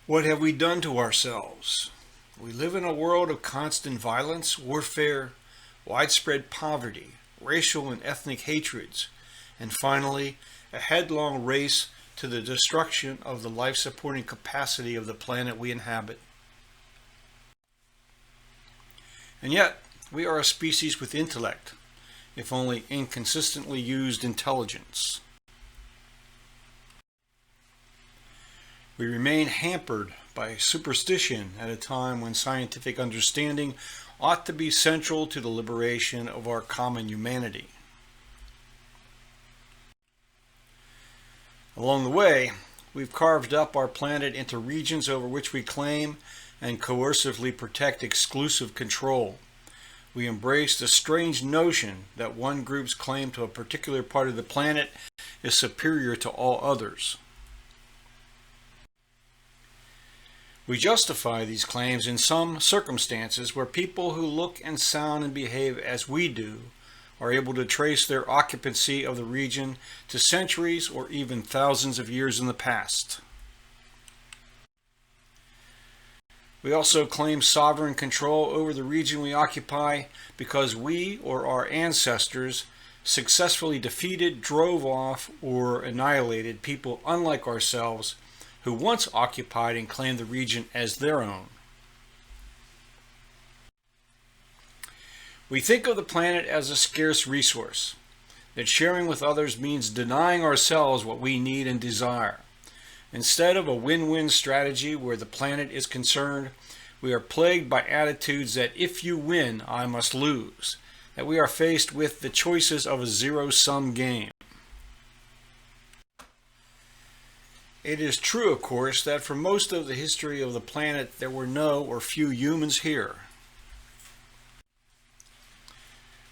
What have we done to ourselves? We live in a world of constant violence, warfare, widespread poverty, racial and ethnic hatreds, and finally, a headlong race to the destruction of the life-supporting capacity of the planet we inhabit. And yet, we are a species with intellect, if only inconsistently used intelligence. We remain hampered by superstition at a time when scientific understanding ought to be central to the liberation of our common humanity. Along the way, we've carved up our planet into regions over which we claim and coercively protect exclusive control. We embrace the strange notion that one group's claim to a particular part of the planet is superior to all others. We justify these claims in some circumstances where people who look and sound and behave as we do are able to trace their occupancy of the region to centuries or even thousands of years in the past. We also claim sovereign control over the region we occupy because we or our ancestors successfully defeated, drove off, or annihilated people unlike ourselves who once occupied and claimed the region as their own. We think of the planet as a scarce resource, that sharing with others means denying ourselves what we need and desire. Instead of a win-win strategy where the planet is concerned, we are plagued by attitudes that if you win, I must lose, that we are faced with the choices of a zero-sum game. It is true, of course, that for most of the history of the planet there were no or few humans here.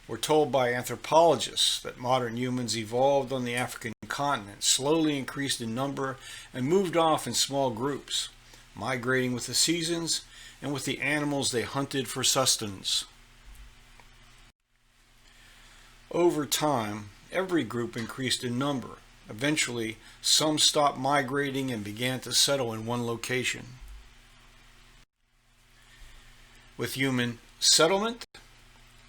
We're told by anthropologists that modern humans evolved on the African continent, slowly increased in number, and moved off in small groups, migrating with the seasons and with the animals they hunted for sustenance. Over time, every group increased in number. Eventually, some stopped migrating and began to settle in one location. With human settlement,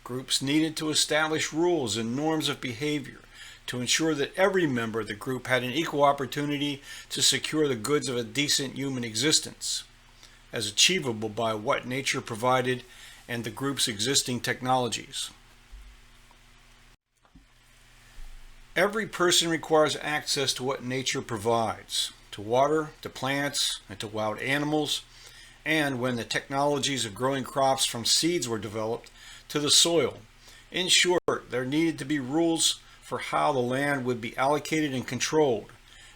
groups needed to establish rules and norms of behavior to ensure that every member of the group had an equal opportunity to secure the goods of a decent human existence, as achievable by what nature provided and the group's existing technologies. Every person requires access to what nature provides, to water, to plants, and to wild animals, and when the technologies of growing crops from seeds were developed, to the soil. In short, there needed to be rules for how the land would be allocated and controlled,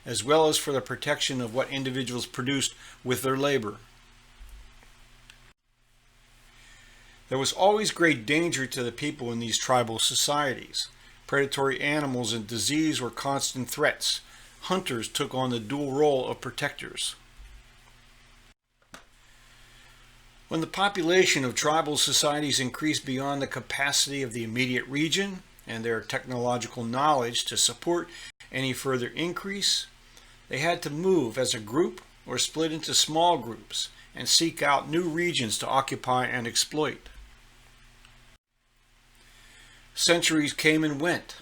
as well as for the protection of what individuals produced with their labor. There was always great danger to the people in these tribal societies. Predatory animals and disease were constant threats. Hunters took on the dual role of protectors. When the population of tribal societies increased beyond the capacity of the immediate region and their technological knowledge to support any further increase, they had to move as a group or split into small groups and seek out new regions to occupy and exploit. Centuries came and went.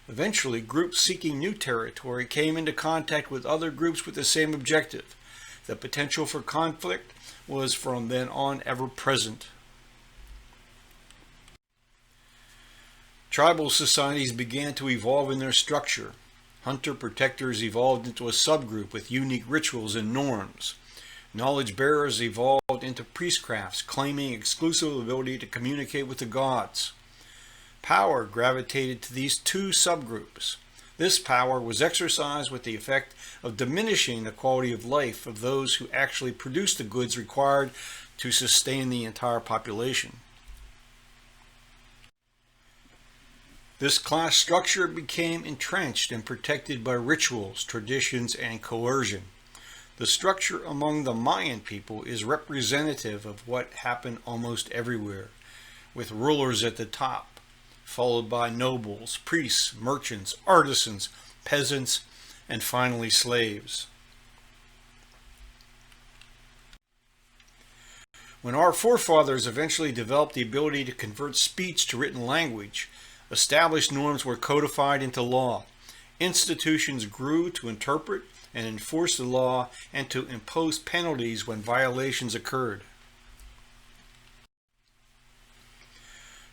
Eventually, groups seeking new territory came into contact with other groups with the same objective. The potential for conflict was from then on ever present. Tribal societies began to evolve in their structure. Hunter-protectors evolved into a subgroup with unique rituals and norms. Knowledge bearers evolved into priestcrafts, claiming exclusive ability to communicate with the gods. Power gravitated to these two subgroups. This power was exercised with the effect of diminishing the quality of life of those who actually produced the goods required to sustain the entire population. This class structure became entrenched and protected by rituals, traditions, and coercion. The structure among the Mayan people is representative of what happened almost everywhere, with rulers at the top, followed by nobles, priests, merchants, artisans, peasants, and finally slaves. When our forefathers eventually developed the ability to convert speech to written language, established norms were codified into law. Institutions grew to interpret and enforce the law and to impose penalties when violations occurred.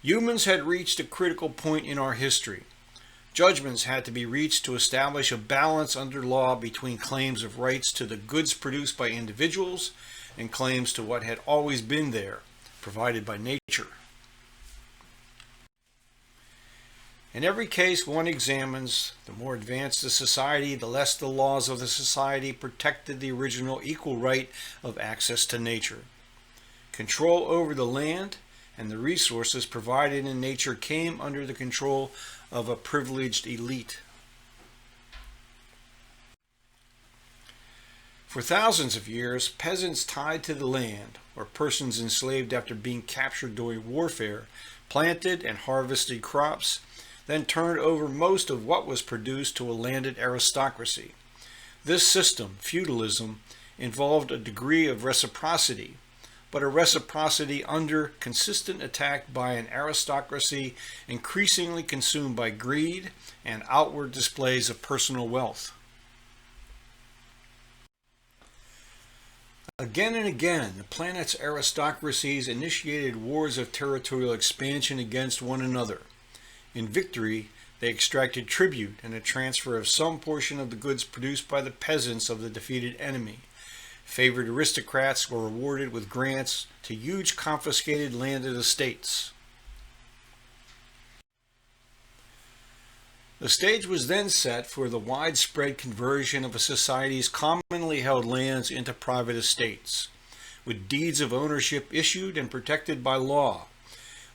Humans had reached a critical point in our history. Judgments had to be reached to establish a balance under law between claims of rights to the goods produced by individuals and claims to what had always been there, provided by nature. In every case one examines, the more advanced the society, the less the laws of the society protected the original equal right of access to nature. Control over the land and the resources provided in nature came under the control of a privileged elite. For thousands of years, peasants tied to the land, or persons enslaved after being captured during warfare, planted and harvested crops, then turned over most of what was produced to a landed aristocracy. This system, feudalism, involved a degree of reciprocity, but a reciprocity under consistent attack by an aristocracy increasingly consumed by greed and outward displays of personal wealth. Again and again, the planet's aristocracies initiated wars of territorial expansion against one another. In victory, they extracted tribute and a transfer of some portion of the goods produced by the peasants of the defeated enemy. Favored aristocrats were rewarded with grants to huge confiscated landed estates. The stage was then set for the widespread conversion of a society's commonly held lands into private estates, with deeds of ownership issued and protected by law.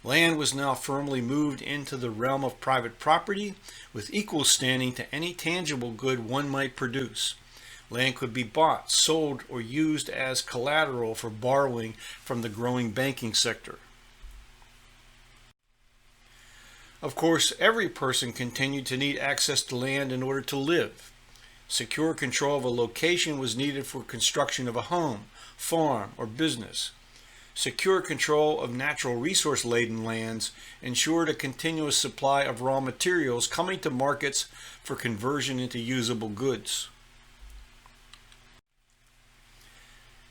Land was now firmly moved into the realm of private property, with equal standing to any tangible good one might produce. Land could be bought, sold, or used as collateral for borrowing from the growing banking sector. Of course, every person continued to need access to land in order to live. Secure control of a location was needed for construction of a home, farm, or business. Secure control of natural resource-laden lands ensured a continuous supply of raw materials coming to markets for conversion into usable goods.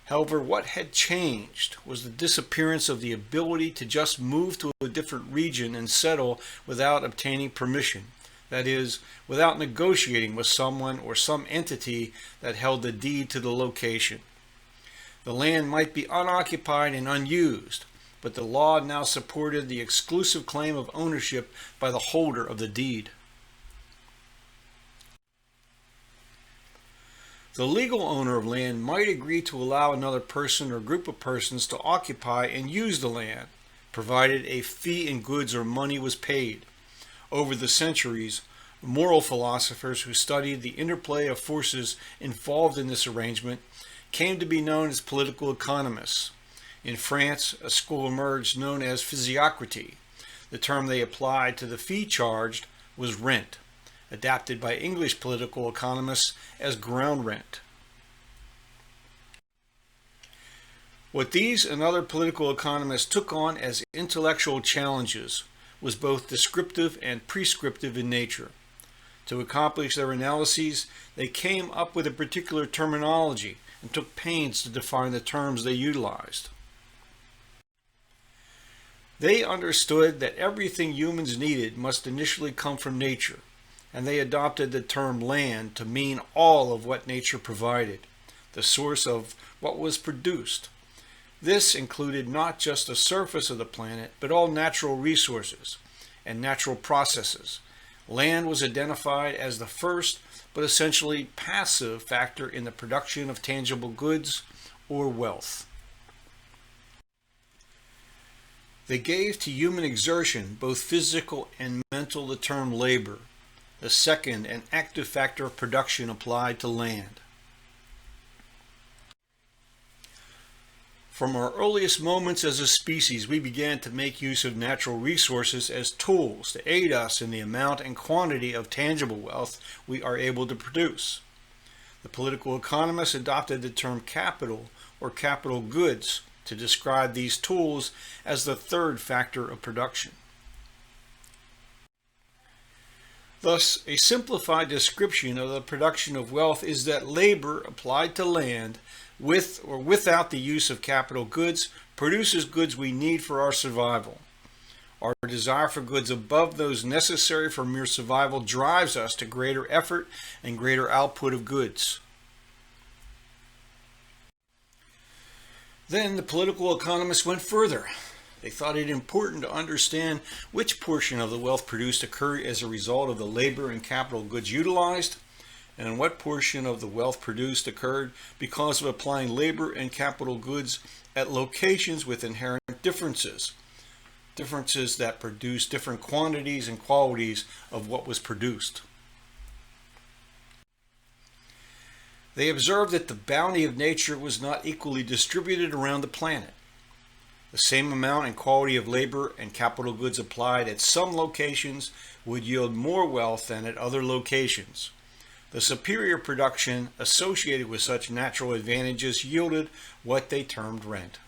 However, what had changed was the disappearance of the ability to just move to a different region and settle without obtaining permission. That is, without negotiating with someone or some entity that held the deed to the location. The land might be unoccupied and unused, but the law now supported the exclusive claim of ownership by the holder of the deed. The legal owner of land might agree to allow another person or group of persons to occupy and use the land, provided a fee in goods or money was paid. Over the centuries, moral philosophers who studied the interplay of forces involved in this arrangement came to be known as political economists. In France, a school emerged known as physiocracy. The term they applied to the fee charged was rent, adapted by English political economists as ground rent. What these and other political economists took on as intellectual challenges was both descriptive and prescriptive in nature. To accomplish their analyses, they came up with a particular terminology and took pains to define the terms they utilized. They understood that everything humans needed must initially come from nature, and they adopted the term land to mean all of what nature provided, the source of what was produced. This included not just the surface of the planet, but all natural resources and natural processes. Land was identified as the first, but essentially passive factor in the production of tangible goods or wealth. They gave to human exertion, both physical and mental, the term labor, the second and active factor of production applied to land. From our earliest moments as a species, we began to make use of natural resources as tools to aid us in the amount and quantity of tangible wealth we are able to produce. The political economists adopted the term capital or capital goods to describe these tools as the third factor of production. Thus, a simplified description of the production of wealth is that labor applied to land, with or without the use of capital goods, produces goods we need for our survival. Our desire for goods above those necessary for mere survival drives us to greater effort and greater output of goods. Then the political economists went further. They thought it important to understand which portion of the wealth produced occurred as a result of the labor and capital goods utilized, and what portion of the wealth produced occurred because of applying labor and capital goods at locations with inherent differences that produce different quantities and qualities of what was produced. They observed that the bounty of nature was not equally distributed around the planet. The same amount and quality of labor and capital goods applied at some locations would yield more wealth than at other locations. The superior production associated with such natural advantages yielded what they termed rent.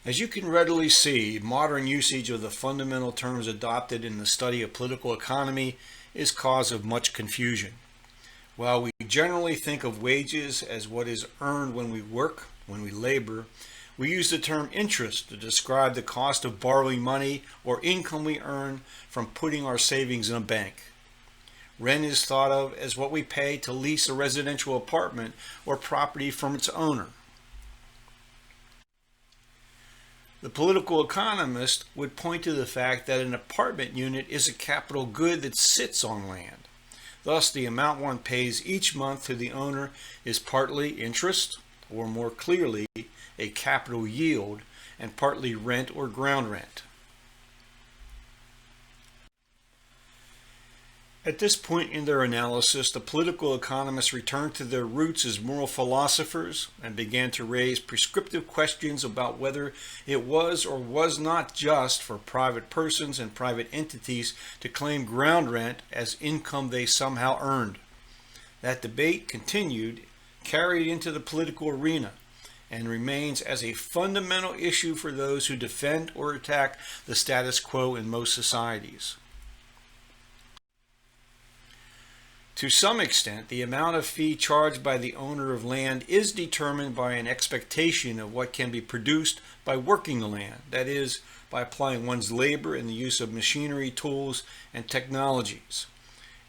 As you can readily see, modern usage of the fundamental terms adopted in the study of political economy is cause of much confusion. While we generally think of wages as what is earned when we work, when we labor, we use the term interest to describe the cost of borrowing money or income we earn from putting our savings in a bank. Rent is thought of as what we pay to lease a residential apartment or property from its owner. The political economist would point to the fact that an apartment unit is a capital good that sits on land. Thus, the amount one pays each month to the owner is partly interest, or more clearly, a capital yield, and partly rent or ground rent. At this point in their analysis, the political economists returned to their roots as moral philosophers and began to raise prescriptive questions about whether it was or was not just for private persons and private entities to claim ground rent as income they somehow earned. That debate continued, carried into the political arena, and remains as a fundamental issue for those who defend or attack the status quo in most societies. To some extent, the amount of fee charged by the owner of land is determined by an expectation of what can be produced by working the land, that is, by applying one's labor and the use of machinery, tools, and technologies.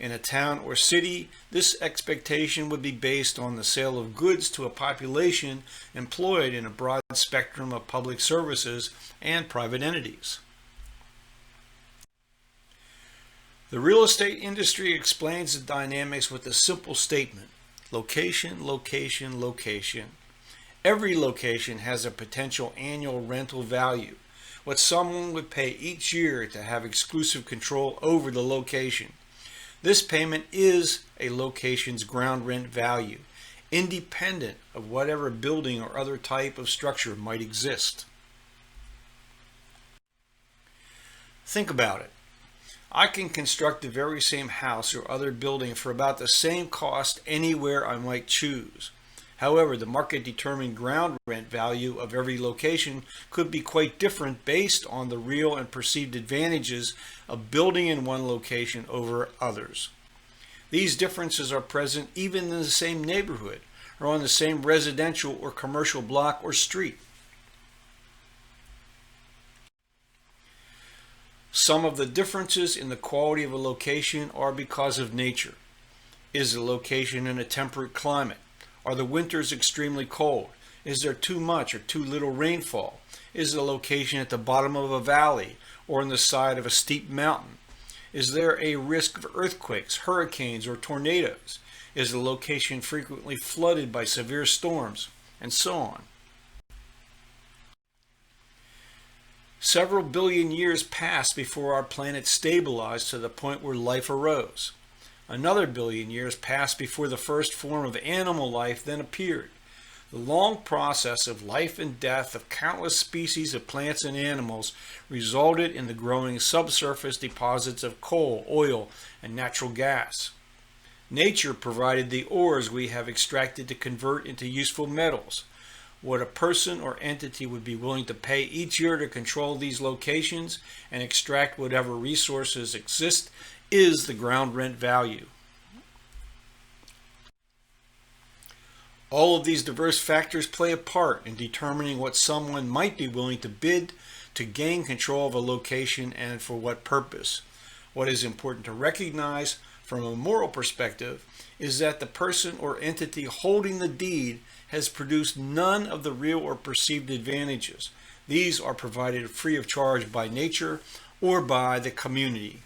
In a town or city, this expectation would be based on the sale of goods to a population employed in a broad spectrum of public services and private entities. The real estate industry explains the dynamics with a simple statement: location, location, location. Every location has a potential annual rental value, what someone would pay each year to have exclusive control over the location. This payment is a location's ground rent value, independent of whatever building or other type of structure might exist. Think about it. I can construct the very same house or other building for about the same cost anywhere I might choose. However, the market-determined ground rent value of every location could be quite different based on the real and perceived advantages of building in one location over others. These differences are present even in the same neighborhood or on the same residential or commercial block or street. Some of the differences in the quality of a location are because of nature. Is the location in a temperate climate? Are the winters extremely cold? Is there too much or too little rainfall? Is the location at the bottom of a valley or on the side of a steep mountain? Is there a risk of earthquakes, hurricanes, or tornadoes? Is the location frequently flooded by severe storms? And so on. Several billion years passed before our planet stabilized to the point where life arose. Another billion years passed before the first form of animal life then appeared. The long process of life and death of countless species of plants and animals resulted in the growing subsurface deposits of coal, oil, and natural gas. Nature provided the ores we have extracted to convert into useful metals. What a person or entity would be willing to pay each year to control these locations and extract whatever resources exist is the ground rent value. All of these diverse factors play a part in determining what someone might be willing to bid to gain control of a location and for what purpose. What is important to recognize from a moral perspective is that the person or entity holding the deed has produced none of the real or perceived advantages. These are provided free of charge by nature or by the community.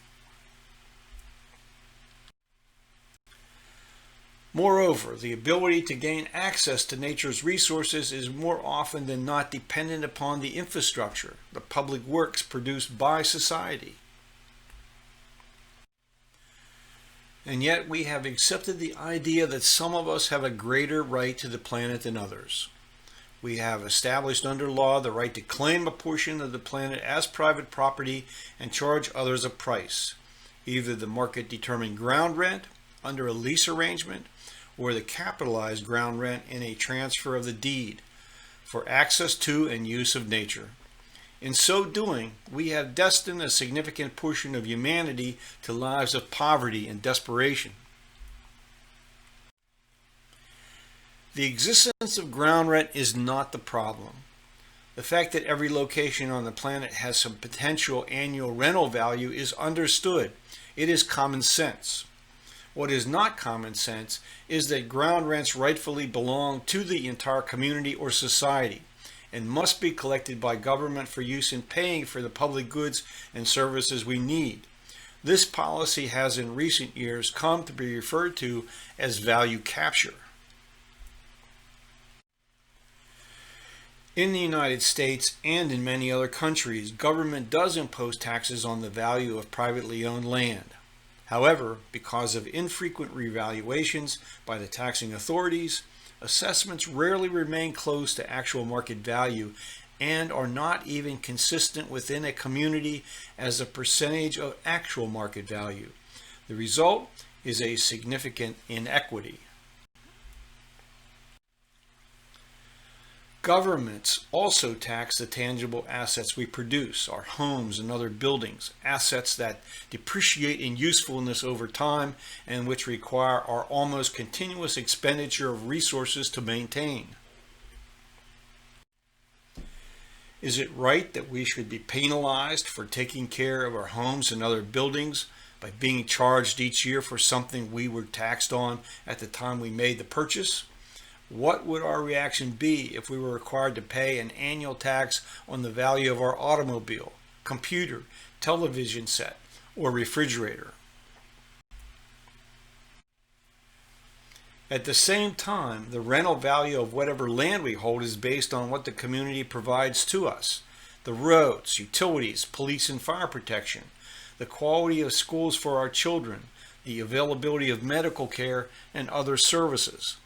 Moreover, the ability to gain access to nature's resources is more often than not dependent upon the infrastructure, the public works produced by society. And yet we have accepted the idea that some of us have a greater right to the planet than others. We have established under law the right to claim a portion of the planet as private property and charge others a price, either the market-determined ground rent under a lease arrangement or the capitalized ground rent in a transfer of the deed for access to and use of nature. In so doing, we have destined a significant portion of humanity to lives of poverty and desperation. The existence of ground rent is not the problem. The fact that every location on the planet has some potential annual rental value is understood. It is common sense. What is not common sense is that ground rents rightfully belong to the entire community or society and must be collected by government for use in paying for the public goods and services we need. This policy has in recent years come to be referred to as value capture. In the United States and in many other countries, government does impose taxes on the value of privately owned land. However, because of infrequent revaluations by the taxing authorities, assessments rarely remain close to actual market value and are not even consistent within a community as a percentage of actual market value. The result is a significant inequity. Governments also tax the tangible assets we produce, our homes and other buildings, assets that depreciate in usefulness over time and which require our almost continuous expenditure of resources to maintain. Is it right that we should be penalized for taking care of our homes and other buildings by being charged each year for something we were taxed on at the time we made the purchase? What would our reaction be if we were required to pay an annual tax on the value of our automobile, computer, television set, or refrigerator? At the same time, the rental value of whatever land we hold is based on what the community provides to us: the roads, utilities, police and fire protection, the quality of schools for our children, the availability of medical care, and other services.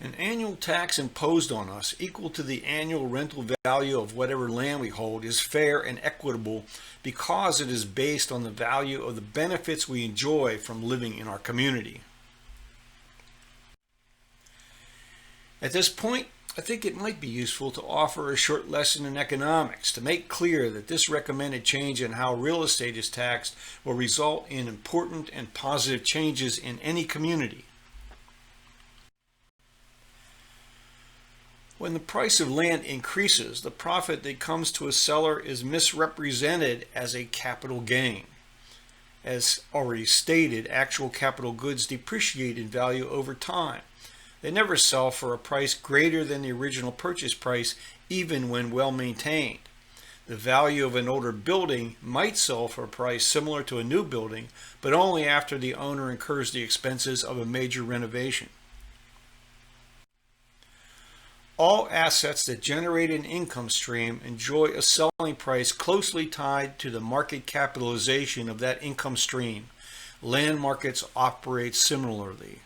An annual tax imposed on us equal to the annual rental value of whatever land we hold is fair and equitable because it is based on the value of the benefits we enjoy from living in our community. At this point, I think it might be useful to offer a short lesson in economics to make clear that this recommended change in how real estate is taxed will result in important and positive changes in any community. When the price of land increases, the profit that comes to a seller is misrepresented as a capital gain. As already stated, actual capital goods depreciate in value over time. They never sell for a price greater than the original purchase price, even when well maintained. The value of an older building might sell for a price similar to a new building, but only after the owner incurs the expenses of a major renovation. All assets that generate an income stream enjoy a selling price closely tied to the market capitalization of that income stream. Land markets operate similarly.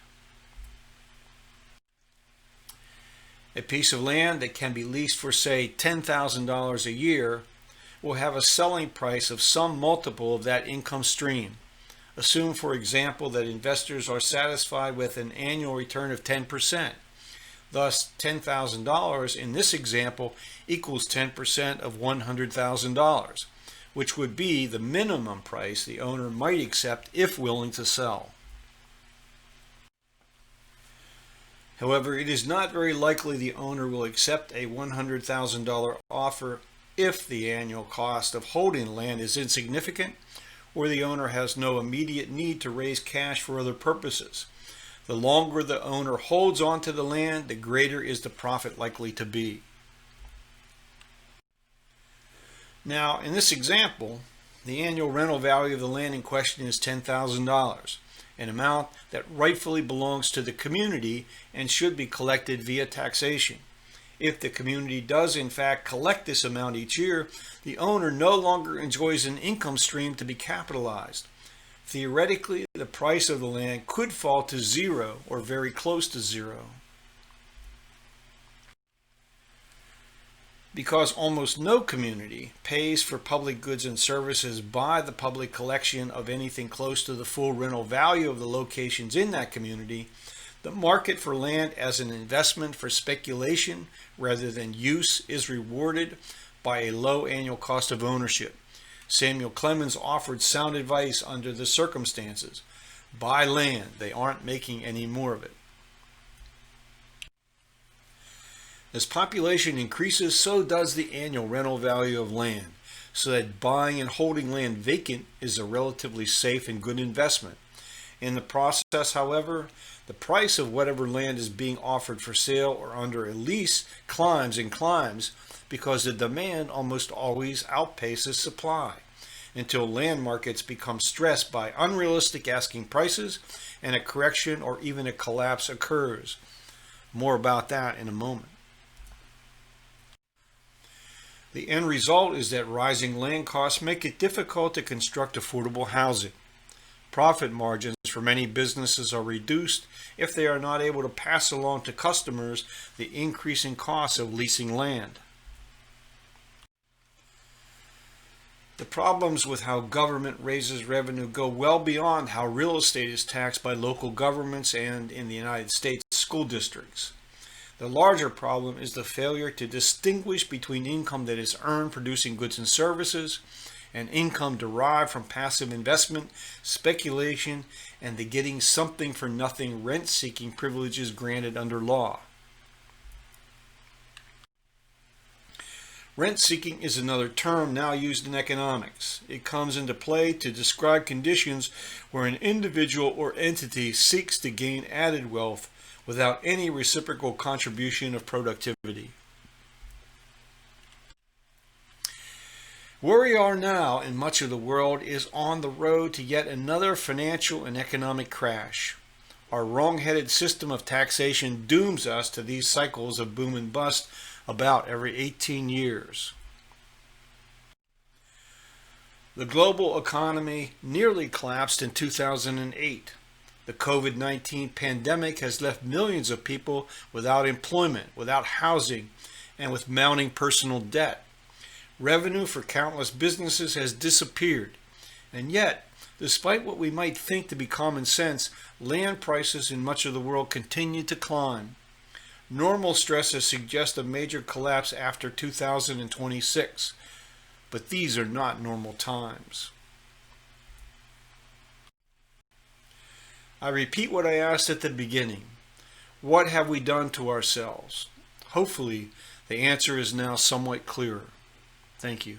A piece of land that can be leased for, say, $10,000 a year will have a selling price of some multiple of that income stream. Assume, for example, that investors are satisfied with an annual return of 10%. Thus, $10,000 in this example equals 10% of $100,000, which would be the minimum price the owner might accept if willing to sell. However, it is not very likely the owner will accept a $100,000 offer if the annual cost of holding land is insignificant or the owner has no immediate need to raise cash for other purposes. The longer the owner holds on to the land, the greater is the profit likely to be. Now, in this example, the annual rental value of the land in question is $10,000, an amount that rightfully belongs to the community and should be collected via taxation. If the community does in fact collect this amount each year, the owner no longer enjoys an income stream to be capitalized. Theoretically, the price of the land could fall to zero or very close to zero. Because almost no community pays for public goods and services by the public collection of anything close to the full rental value of the locations in that community, the market for land as an investment for speculation rather than use is rewarded by a low annual cost of ownership. Samuel Clemens offered sound advice under the circumstances. Buy land, they aren't making any more of it. As population increases, so does the annual rental value of land, so that buying and holding land vacant is a relatively safe and good investment. In the process, however, the price of whatever land is being offered for sale or under a lease climbs and climbs because the demand almost always outpaces supply, until land markets become stressed by unrealistic asking prices and a correction or even a collapse occurs. More about that in a moment. The end result is that rising land costs make it difficult to construct affordable housing. Profit margins for many businesses are reduced if they are not able to pass along to customers the increasing costs of leasing land. The problems with how government raises revenue go well beyond how real estate is taxed by local governments and, in the United States, school districts. The larger problem is the failure to distinguish between income that is earned producing goods and services and income derived from passive investment, speculation, and the getting something for nothing rent-seeking privileges granted under law. Rent-seeking is another term now used in economics. It comes into play to describe conditions where an individual or entity seeks to gain added wealth without any reciprocal contribution of productivity. Where we are now in much of the world is on the road to yet another financial and economic crash. Our wrong-headed system of taxation dooms us to these cycles of boom and bust about every 18 years. The global economy nearly collapsed in 2008. The COVID-19 pandemic has left millions of people without employment, without housing, and with mounting personal debt. Revenue for countless businesses has disappeared. And yet, despite what we might think to be common sense, land prices in much of the world continue to climb. Normal stresses suggest a major collapse after 2026, but these are not normal times. I repeat what I asked at the beginning. What have we done to ourselves? Hopefully, the answer is now somewhat clearer. Thank you.